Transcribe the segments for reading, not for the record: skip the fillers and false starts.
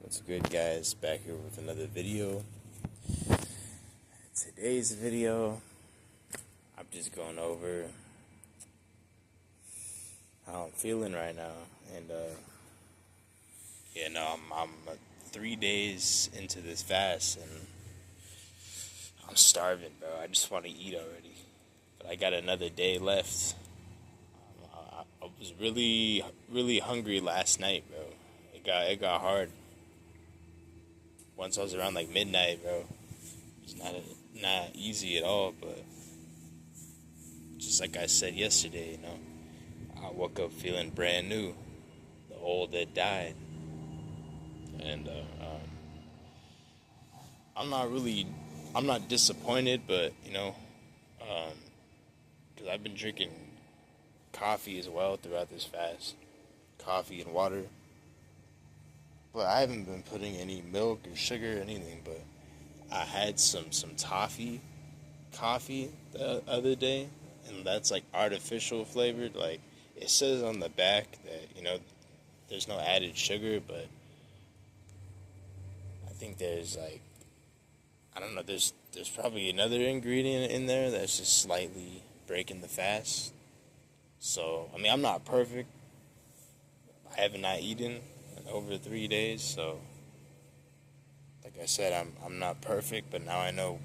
What's good, guys? Back here with another video. Today's video, I'm just going over how I'm feeling right now, and I'm 3 days into this fast, and I'm starving, bro. I just want to eat already, but I got another day left. I was really hungry last night, bro. It got hard. Once I was around like midnight, bro, it's not easy at all. But just like I said yesterday, I woke up feeling brand new. The old that died, and I'm not disappointed, but because I've been drinking coffee as well throughout this fast, coffee and water. But I haven't been putting any milk or sugar or anything. But I had some toffee coffee the other day, and that's like artificial flavored. Like it says on the back that there's no added sugar, but I think there's like I don't know. There's probably another ingredient in there that's just slightly breaking the fast. So I mean, I'm not perfect. I haven't not eaten in over 3 days, so like I said, I'm not perfect, but now I know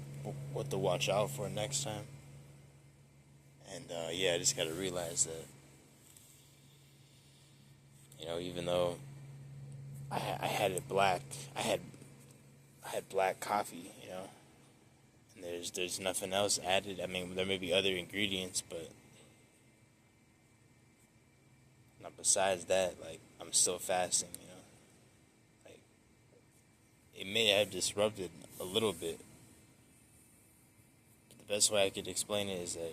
what to watch out for next time. And I just gotta realize that even though I had it black, I had black coffee, and there's nothing else added. I mean, there may be other ingredients, but not besides that. Like I'm still fasting, like it may have disrupted a little bit. The best way I could explain it is that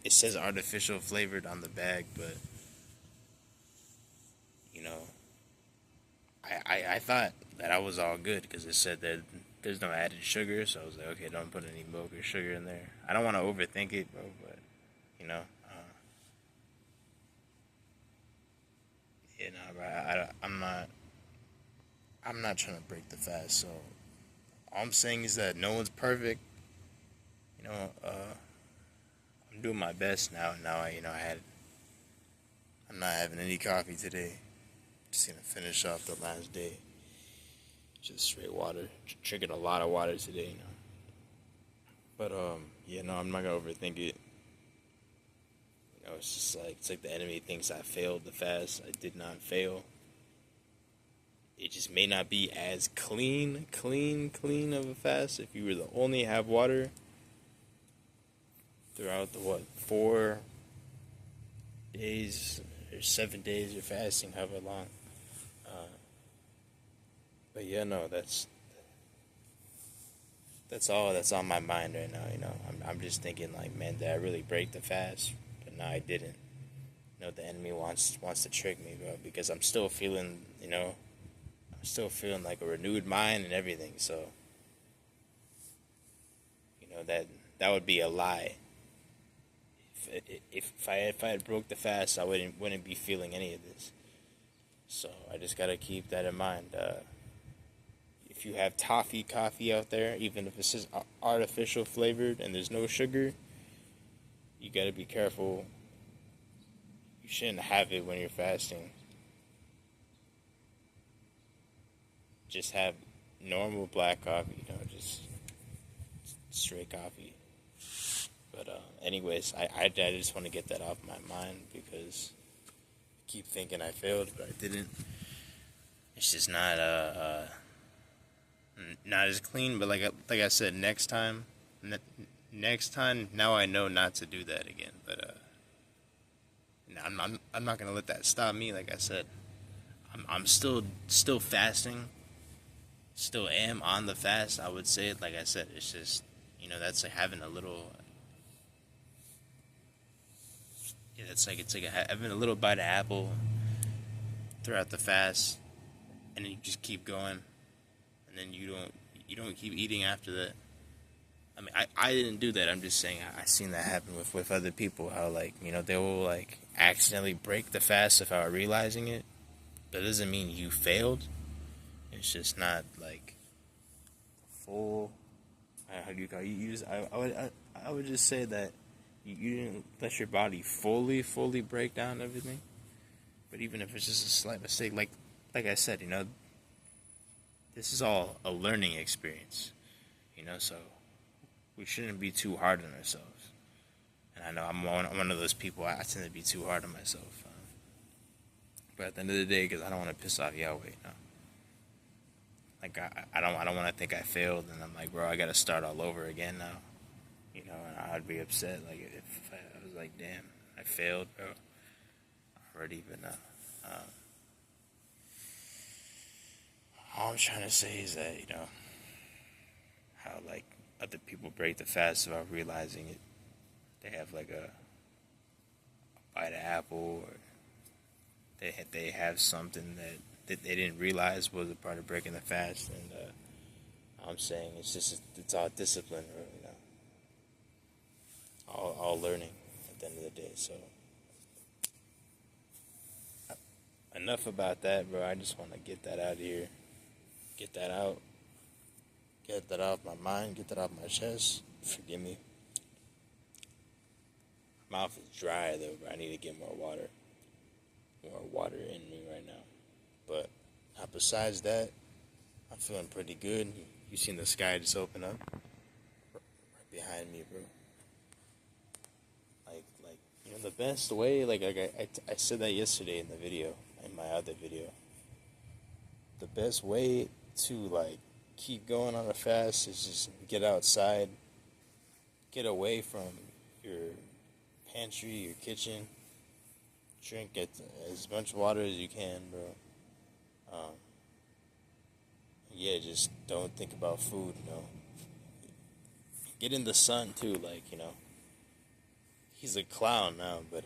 it says artificial flavored on the bag, but I thought that I was all good because it said that there's no added sugar, so I was like, okay, don't put any milk or sugar in there. I don't want to overthink it, bro, but bro, I'm not trying to break the fast. So all I'm saying is that no one's perfect. I'm doing my best now. I'm not having any coffee today. Just gonna finish off the last day. Just straight water. Drinking a lot of water today, But I'm not gonna overthink it. It's like the enemy thinks I failed the fast. I did not fail. It just may not be as clean of a fast if you were to only have water throughout the 4 days or 7 days you're fasting, however long. But that's all that's on my mind right now. I'm just thinking like, man, did I really break the fast? But no, I didn't. The enemy wants to trick me, bro, because I'm still feeling, like a renewed mind and everything. So, that would be a lie. If I had broke the fast, I wouldn't be feeling any of this. So I just gotta keep that in mind. If you have toffee coffee out there, even if it says artificial flavored and there's no sugar, you gotta be careful. You shouldn't have it when you're fasting. Just have normal black coffee, just straight coffee. But anyways, I just want to get that off my mind because I keep thinking I failed, but I didn't. It's just not as clean. But like I said, next time, now I know not to do that again. But I'm not gonna let that stop me. Like I said, I'm still fasting. Still am on the fast. I would say, like I said, it's just that's like having a little. Yeah, it's like having a little bite of apple throughout the fast, and then you just keep going, and then you don't keep eating after that. I mean, I didn't do that. I'm just saying I seen that happen with other people. How they will like accidentally break the fast without realizing it. That doesn't mean you failed. It's just not like full. How do you call it? I would just say that you didn't let your body fully break down everything. But even if it's just a slight mistake, like I said, this is all a learning experience, so we shouldn't be too hard on ourselves. And I know I'm one of those people. I tend to be too hard on myself. But at the end of the day, because I don't want to piss off Yahweh, Like I don't want to think I failed, and I'm like, bro, I got to start all over again now. And I'd be upset. Like if I was like, damn, I failed, bro. Already, but all I'm trying to say is that how like other people break the fast without realizing it. They have like a bite of apple, or they have something that they didn't realize was a part of breaking the fast, and I'm saying it's all discipline, or, all learning at the end of the day. So enough about that, bro. I just want to get that out of here, get that out of my mind, get that off my chest. Forgive me. Mouth is dry though, but I need to get more water in me right now. But besides that, I'm feeling pretty good. You seen the sky just open up right behind me, bro. Like the best way, I said that yesterday in my other video. The best way to keep going on a fast is just get outside, get away from your pantry, your kitchen, drink as much water as you can, bro. Yeah, just don't think about food, Get in the sun too, he's a clown now, but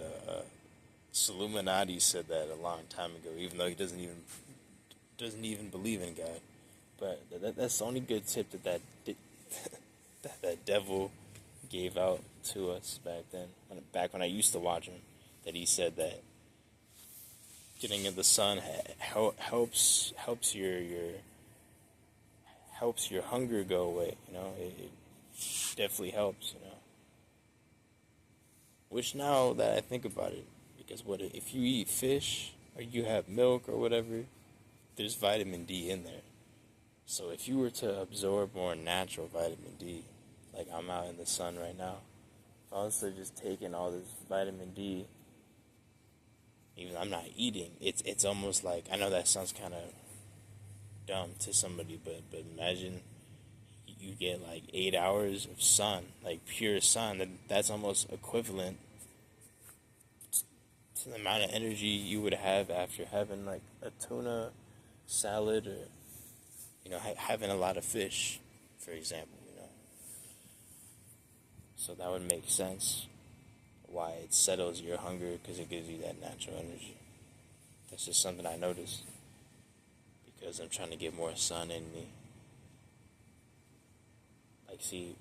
Illuminati said that a long time ago, even though he doesn't even believe in God. But that's the only good tip that that devil gave out to us back when I used to watch him. That he said that getting in the sun helps your hunger go away. It definitely helps. Which now that I think about it, because if you eat fish or you have milk or whatever, there's vitamin D in there. So if you were to absorb more natural vitamin D, like I'm out in the sun right now, if I was to just taking all this vitamin D, even I'm not eating, it's almost like, I know that sounds kind of dumb to somebody, but imagine you get 8 hours of sun, pure sun, that's almost equivalent to the amount of energy you would have after having a tuna salad, or having a lot of fish, for example. So that would make sense why it settles your hunger, because it gives you that natural energy. That's just something I noticed, because I'm trying to get more sun in me. See,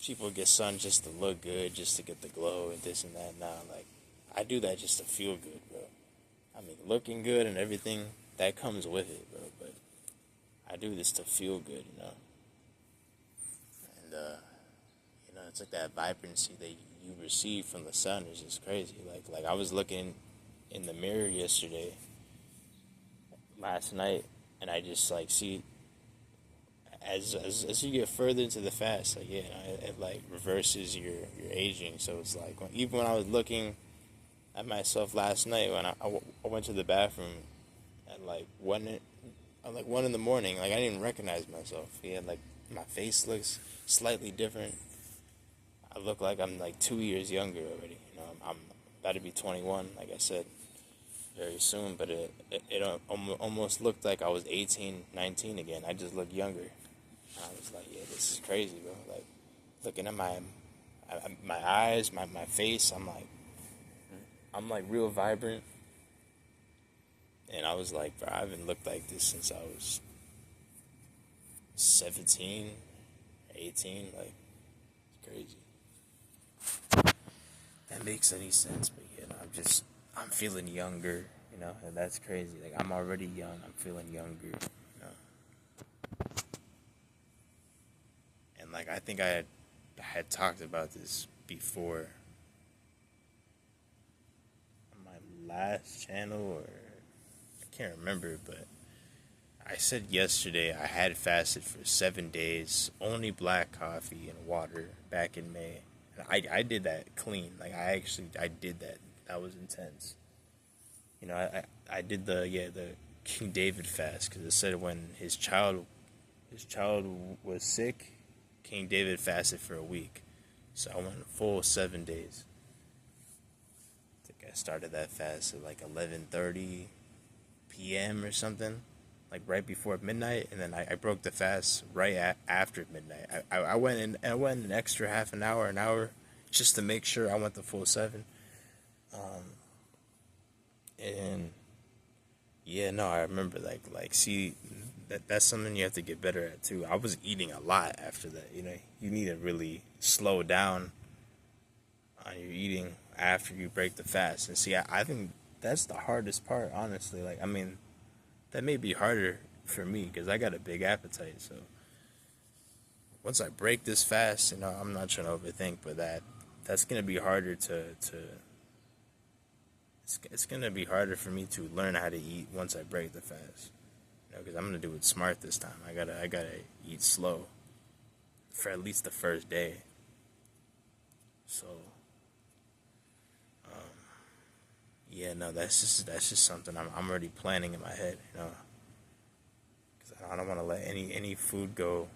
people get sun just to look good, just to get the glow and this and that. Nah, I do that just to feel good, bro. I mean, looking good and everything, that comes with it, bro. But I do this to feel good, And, it's like that vibrancy that you receive from the sun is just crazy. I was looking in the mirror last night, and I just, see, as you get further into the fast, it reverses your aging. So it's even when I was looking at myself last night, when I went to the bathroom at 1 in the morning, I didn't even recognize myself. Yeah, my face looks slightly different. I look like I'm 2 years younger already. I'm about to be 21, like I said, very soon. But it almost looked like I was 18, 19 again. I just look younger. I was like, yeah, this is crazy, bro. Looking at my eyes, my face, I'm real vibrant. And I was like, bro, I haven't looked like this since I was 17, 18. It's crazy. That makes any sense, but I'm feeling younger, And that's crazy. Like, I'm already young. I'm feeling younger. And like, I think I had talked about this before on my last channel, or I can't remember, but I said yesterday I had fasted for 7 days, only black coffee and water back in May. And I did that clean. Like, I did that. That was intense. I did the King David fast, because it said when his child was sick, King David fasted for a week. So I went a full 7 days. I think I started that fast at like 11:30 p.m. or something, like right before midnight, and then I broke the fast right after midnight. I went an extra half an hour, just to make sure I went the full 7. And yeah, no, I remember see, that's something you have to get better at too. I was eating a lot after that. You need to really slow down on your eating after you break the fast. And see, I think that's the hardest part, honestly. Like, I mean, that may be harder for me because I got a big appetite. So once I break this fast, I'm not trying to overthink, but that's gonna be harder to it's gonna be harder for me to learn how to eat once I break the fast. Because I'm gonna do it smart this time. I gotta eat slow for at least the first day. So, yeah, no, that's just something I'm already planning in my head. Because I don't want to let any food go.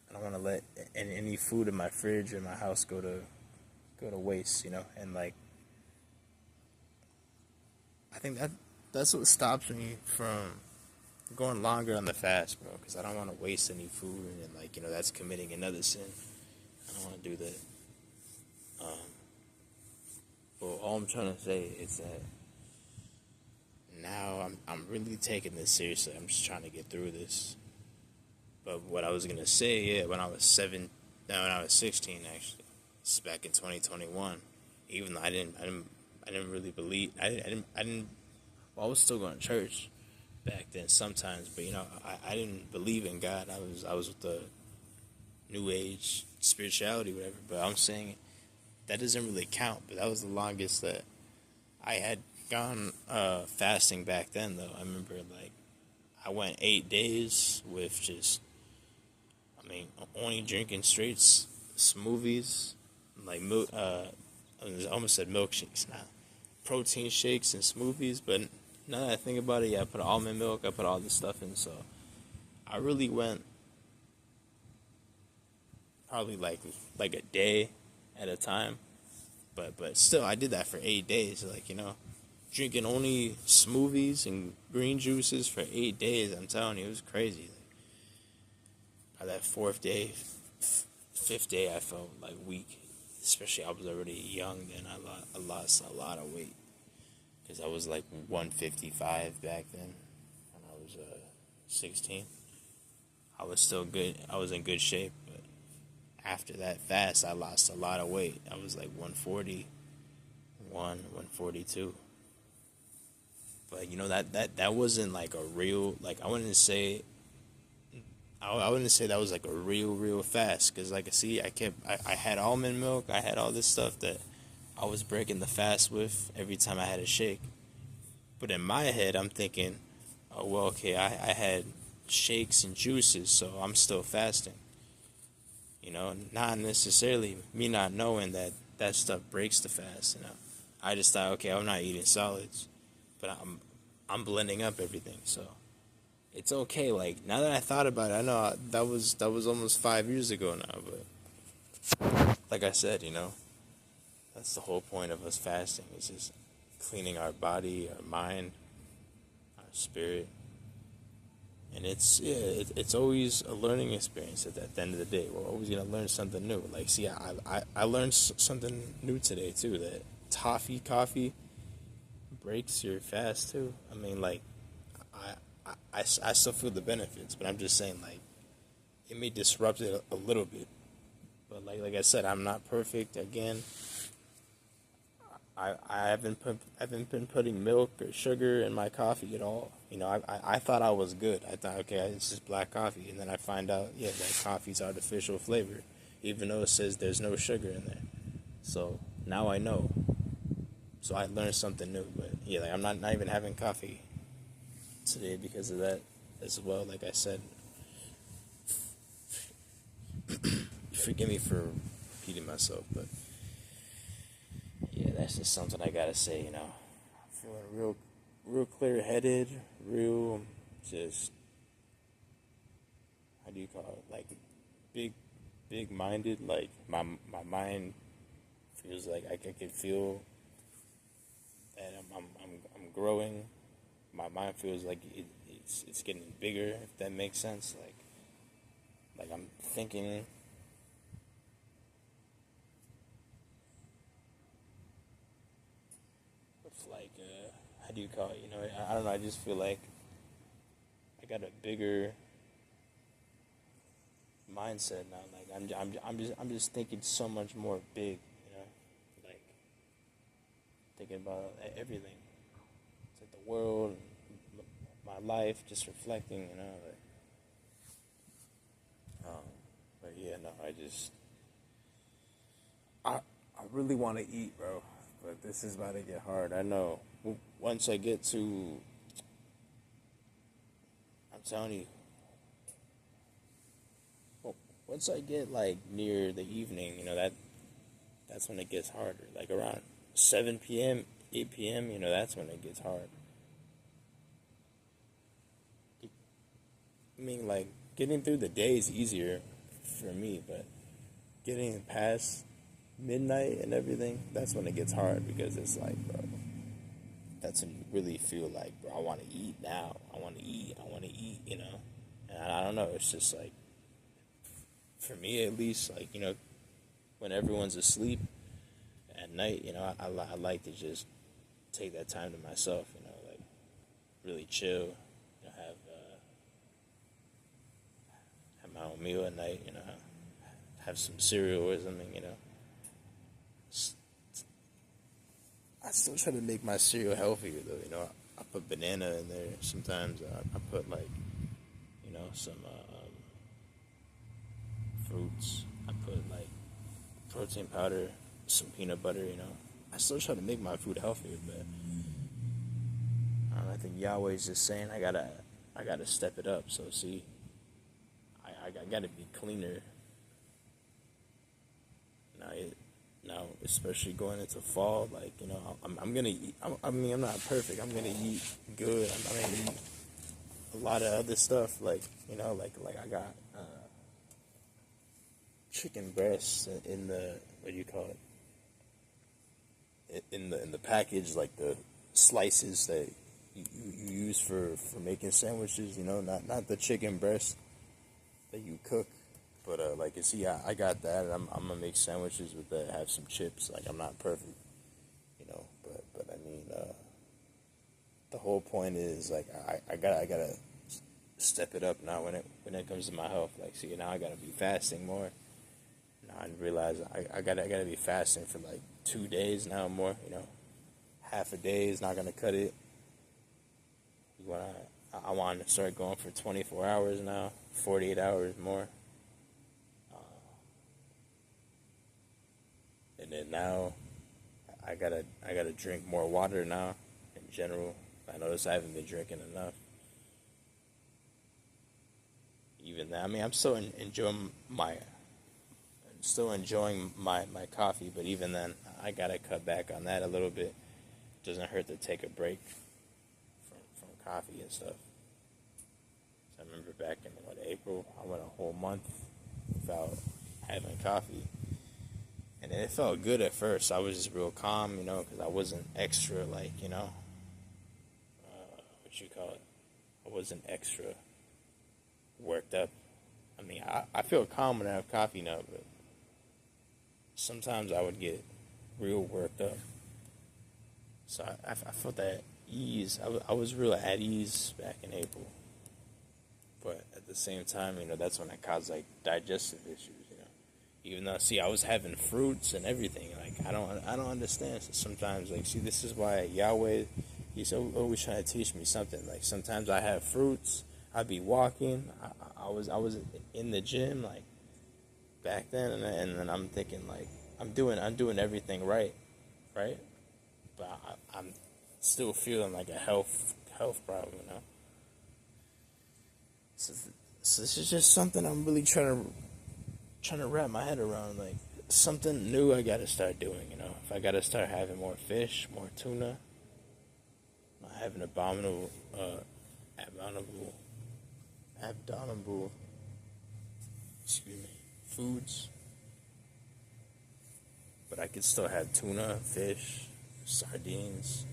I don't want to let any food in my fridge or my house go to waste. And like, I think that's what stops me from going longer on the fast, bro, because I don't want to waste any food, and like, that's committing another sin. I don't want to do that. But all I'm trying to say is that now I'm really taking this seriously. I'm just trying to get through this. But what I was gonna say, yeah, when I was 16, actually, this is back in 2021. Even though I didn't really believe. I didn't. Well, I was still going to church back then sometimes, but I didn't believe in God. I was with the New Age spirituality, whatever. But I'm saying that doesn't really count. But that was the longest that I had gone fasting back then, though. I remember, like, I went 8 days with only drinking straight smoothies, like milk. I almost said milkshakes now. Protein shakes and smoothies, but now that I think about it, yeah, I put almond milk, I put all this stuff in, so I really went probably like a day at a time, but still, I did that for 8 days, like, drinking only smoothies and green juices for 8 days. I'm telling you, it was crazy. Like, by that fifth day, I felt like weak. Especially, I was already young then. I lost a lot of weight because I was like 155 back then when I was 16. I was still good. I was in good shape, but after that fast, I lost a lot of weight. I was like 141, 142. But that wasn't like a real, like, I wouldn't say that was like a real fast, because like, see, I had almond milk, I had all this stuff that I was breaking the fast with every time I had a shake. But in my head, I'm thinking, oh, well, okay, I had shakes and juices, so I'm still fasting. Not necessarily me not knowing that stuff breaks the fast. I just thought, okay, I'm not eating solids, but I'm blending up everything, so it's okay. Like, now that I thought about it, I know that was almost 5 years ago now, but like I said, that's the whole point of us fasting. It's just cleaning our body, our mind, our spirit. And it's always a learning experience at the end of the day. We're always going to learn something new. Like, see, I learned something new today, too, that toffee coffee breaks your fast, too. I mean, like, I still feel the benefits, but I'm just saying, like, it may disrupt it a little bit. But like I said, I'm not perfect. Again, I haven't been putting milk or sugar in my coffee at all. I thought I was good. I thought, okay, it's just black coffee, and then I find out, yeah, that coffee's artificial flavor, even though it says there's no sugar in there. So now I know. So I learned something new. But yeah, like I'm not even having coffee today because of that as well. Like I said, forgive me for repeating myself, but yeah, that's just something I gotta say. I'm feeling real clear-headed, real just, how do you call it? Like big-minded. Like my mind feels like I can feel that I'm growing. My mind feels like it's getting bigger. If that makes sense, like I'm thinking. Like how do you call it? I don't know. I just feel like I got a bigger mindset now. Like I'm just thinking so much more big. Like thinking about everything. It's like the world, my life, just reflecting. But yeah, no, I really want to eat, bro. But this is about to get hard. I know. Once I get to, I'm telling you, once I get like near the evening, that's when it gets harder. Like around 7 p.m., 8 p.m., that's when it gets hard. I mean, like getting through the day is easier for me, but getting past midnight and everything, that's when it gets hard because it's like, bro, that's when you really feel like, bro, I want to eat now. I want to eat. And I don't know. It's just like, for me at least, like, when everyone's asleep at night, I like to just take that time to myself, like really chill, have my own meal at night, have some cereal or something, I still try to make my cereal healthier though. I put banana in there sometimes. I put like, some fruits. I put like protein powder, some peanut butter. I still try to make my food healthier, but I think Yahweh's just saying I gotta step it up. So see, I gotta be cleaner. Now, especially going into fall, like, I'm gonna eat. I'm not perfect. I'm gonna eat good. I'm gonna eat a lot of other stuff, like, like I got chicken breasts in the, what do you call it? In the package, like the slices that you use for making sandwiches. Not the chicken breast that you cook. But, like, you see, I got that, and I'm gonna make sandwiches with that, have some chips. Like, I'm not perfect, but I mean, the whole point is, like, I gotta step it up now when it comes to my health. Like, see, now I gotta be fasting more. Now I realize I gotta be fasting for, like, 2 days now more, half a day is not gonna cut it. I want to start going for 24 hours now, 48 hours more. And then now, I gotta drink more water now. In general, I notice I haven't been drinking enough. Even that, I mean, I'm still enjoying my coffee, but even then, I gotta cut back on that a little bit. It doesn't hurt to take a break from coffee and stuff. So I remember back in April, I went a whole month without having coffee. And it felt good at first. I was just real calm, because I wasn't extra, like, what you call it? I wasn't extra worked up. I mean, I feel calm when I have coffee now, but sometimes I would get real worked up. So I felt that ease. I was real at ease back in April. But at the same time, that's when I caused, like, digestive issues. Even though, see, I was having fruits and everything. Like, I don't understand sometimes. Like, see, this is why Yahweh, he's always trying to teach me something. Like, sometimes I have fruits. I'd be walking. I was in the gym like back then, and then I'm thinking like I'm doing everything right, right? But I'm still feeling like a health problem, you know. So, so this is just something I'm really trying to wrap my head around. Like, something new I gotta start doing, you know. If I gotta start having more fish, more tuna, not having abominable, abdominable, excuse me, foods, but I could still have tuna, fish, sardines.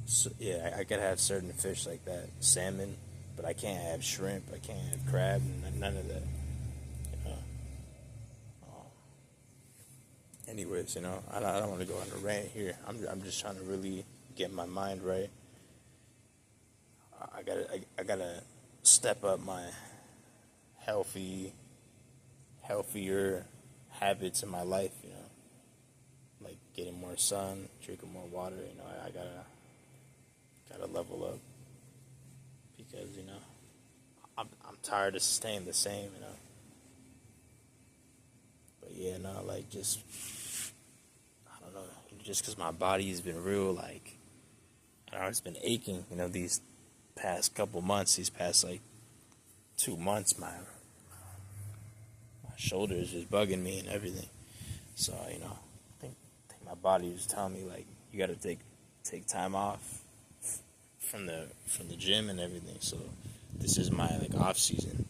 So, yeah, I could have certain fish like that, salmon, but I can't have shrimp. I can't have crab, none of that. You know. Anyways, you know, I don't want to go on a rant here. I'm just trying to really get my mind right. I gotta step up my healthier habits in my life. You know, like getting more sun, drinking more water. You know, I gotta level up because you know I'm tired of staying the same. You know, but yeah, no, like just I don't know, just because my body has been real like I don't know, it's been aching. You know, these past couple months, these past like 2 months, my shoulder is just bugging me and everything. So you know, I think my body was telling me like you got to take time off from the gym and everything. So this is my like off season,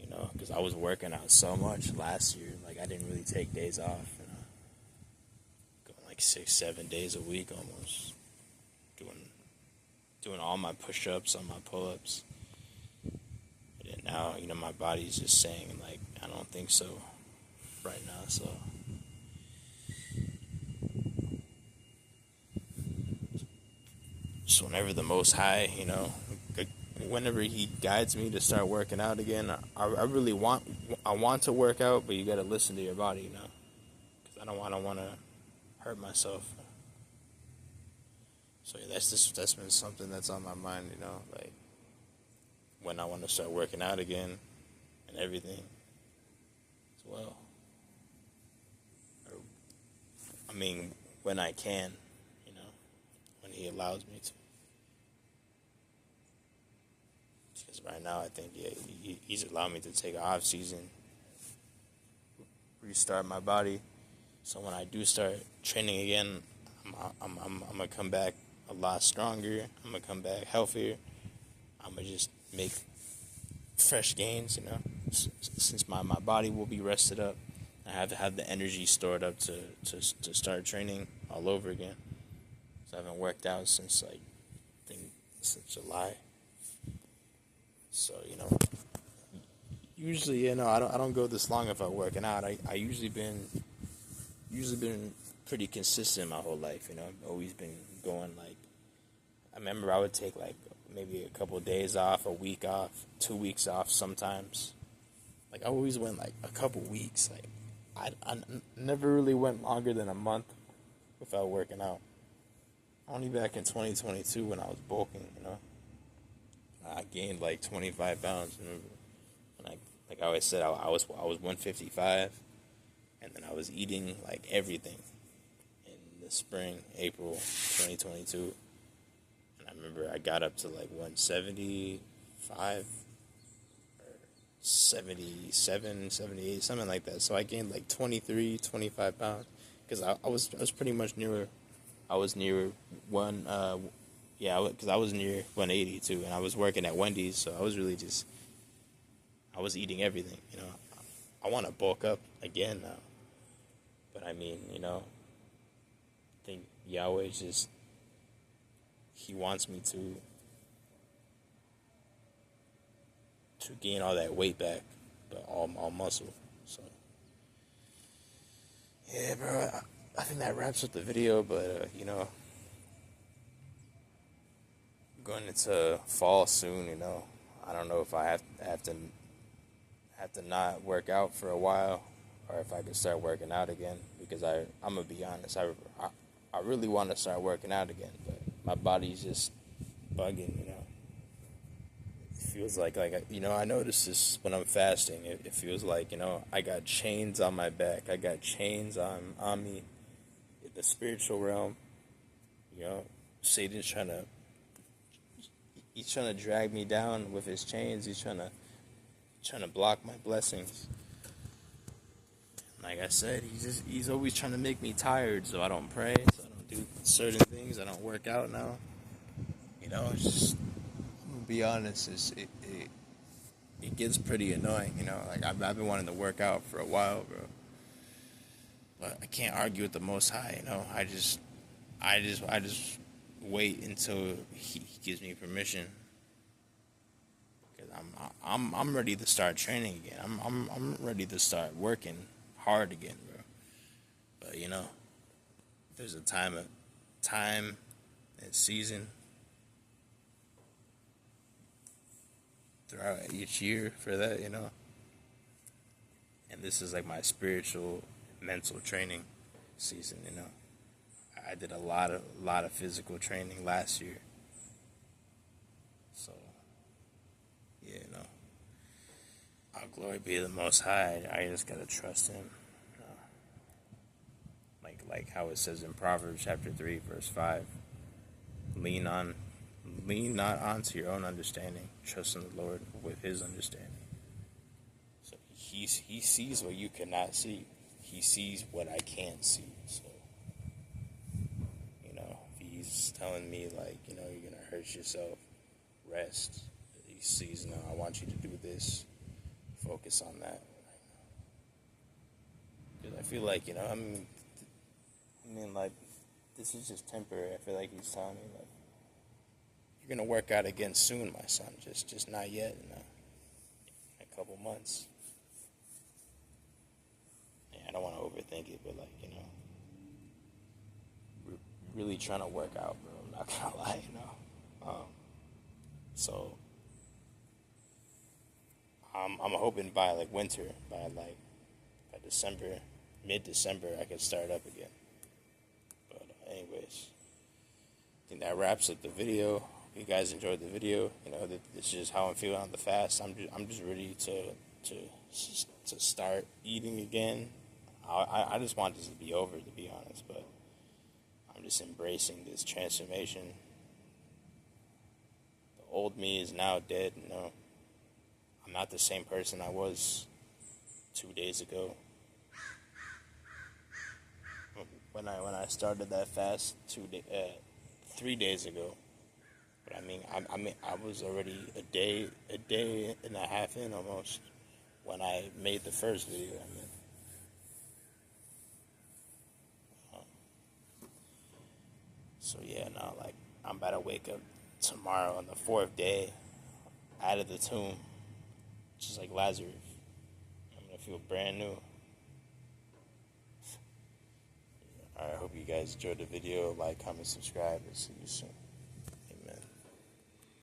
you know, because I was working out so much last year. Like I didn't really take days off. You know, going like 6-7 days a week almost, doing all my push-ups, all my pull-ups. And now, you know, my body's just saying like I don't think so right now. So whenever the Most High, you know, whenever He guides me to start working out again, I really want to work out, but you got to listen to your body, you know, because I don't want to hurt myself. So yeah, that's been something that's on my mind, you know, like when I want to start working out again and everything as well. Or, I mean, when I can, you know, when He allows me to. Because right now, I think yeah, He's allowed me to take an off season, restart my body. So when I do start training again, I'm gonna come back a lot stronger. I'm gonna come back healthier. I'm gonna just make fresh gains, you know. Since my body will be rested up, I have to have the energy stored up to start training all over again. So I haven't worked out since like I think since July. So you know, usually you know I don't go this long if I'm working out. I usually been pretty consistent my whole life. You know, I've always been going like I remember I would take like maybe a couple of days off, a week off, 2 weeks off sometimes. Like I always went like a couple weeks. Like I never really went longer than a month without working out. Only back in 2022 when I was bulking, you know, I gained like 25 pounds. Remember, when like I always said, I was 155, and then I was eating like everything in the spring, April 2022. I remember I got up to like 175 or 77, 78, something like that. So I gained like 23, 25 pounds because I was pretty much near. I was near one. Yeah, because I was near 180 too, and I was working at Wendy's, so I was really just. I was eating everything, you know. I want to bulk up again now, but I mean, you know, I think Yahweh just. He wants me to gain all that weight back, but all muscle. So yeah, bro. I think that wraps up the video. But you know, going into fall soon. You know, I don't know if I have to not work out for a while, or if I could start working out again. Because I'm gonna be honest, I really want to start working out again, but my body's just bugging, you know. It feels like I notice this when I'm fasting. It feels like, I got chains on my back. I got chains on me in the spiritual realm. You know, Satan's he's trying to drag me down with his chains. He's trying to block my blessings. Like I said, he's always trying to make me tired, so I don't pray, so I don't do certain things. I don't work out now. It's just, I'm gonna be honest, it gets pretty annoying. Like I've been wanting to work out for a while, bro, but I can't argue with the Most High. I just wait until he gives me permission. Cause I'm ready to start training again. I'm ready to start working hard again, bro. But there's a time and season throughout each year for that, And this is like my spiritual, mental training season, I did a lot of physical training last year. So, yeah, Our glory be the Most High. I just gotta trust Him. Like how it says in Proverbs chapter 3, verse 5. Lean not onto your own understanding. Trust in the Lord with His understanding. So He sees what you cannot see. He sees what I can't see. So, if He's telling me, you're gonna hurt yourself, rest. He sees, no, I want you to do this. Focus on that. Because I feel like, this is just temporary. I feel like He's telling me, you're gonna work out again soon, my son. Just not yet. In a couple months. Yeah, I don't want to overthink it, but really trying to work out, bro. I'm not gonna lie, So I'm hoping by winter, by December, mid-December, I can start up again. But anyways, I think that wraps up the video. Hope you guys enjoyed the video. This is just how I'm feeling on the fast. I'm just ready to start eating again. I just want this to be over, to be honest, but I'm just embracing this transformation. The old me is now dead. I'm not the same person I was 2 days ago. When I started that fast 3 days ago. But I was already a day and a half in almost when I made the first video. So yeah, now I'm about to wake up tomorrow on the 4th day out of the tomb, just like Lazarus. I'm gonna feel brand new. Alright, I hope you guys enjoyed the video. Like, comment, subscribe, and see you soon.